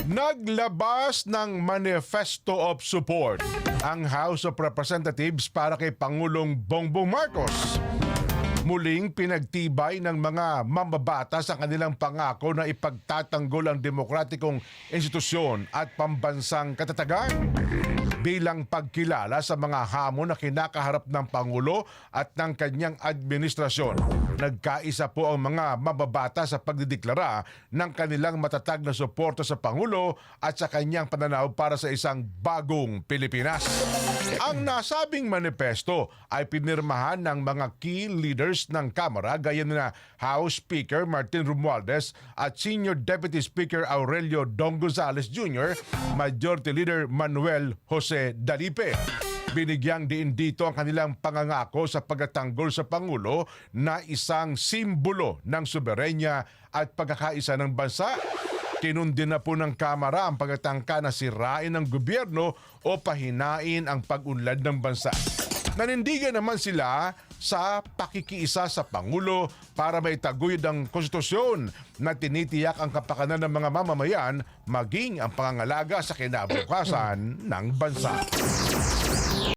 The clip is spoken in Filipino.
Naglabas ng Manifesto of Support ang House of Representatives para kay Pangulong Bongbong Marcos. Muling pinagtibay ng mga mambabatas ang kanilang pangako na ipagtatanggol ang demokratikong institusyon at pambansang katatagan bilang pagkilala sa mga hamon na kinakaharap ng Pangulo at ng kanyang administrasyon. Nagkaisa po ang mga mababata sa pagdideklara ng kanilang matatag na suporta sa Pangulo at sa kanyang pananaw para sa isang bagong Pilipinas. Ang nasabing manifesto ay pinirmahan ng mga key leaders ng Kamara gaya na House Speaker Martin Romualdez at Senior Deputy Speaker Aurelio Dong Gonzales Jr., Majority Leader Manuel Jose Dalipe. Binigyang diin dito ang kanilang pangangako sa pagtatanggol sa Pangulo na isang simbolo ng soberenya at pagkakaisa ng bansa. Kinundin na po ng Kamara ang pagtatangka na sirain ng gobyerno o pahinain ang pag-unlad ng bansa. Nanindigan naman sila sa pakikiisa sa Pangulo para maitaguyod ang konstitusyon na tinitiyak ang kapakanan ng mga mamamayan maging ang pangangalaga sa kinabukasan ng bansa.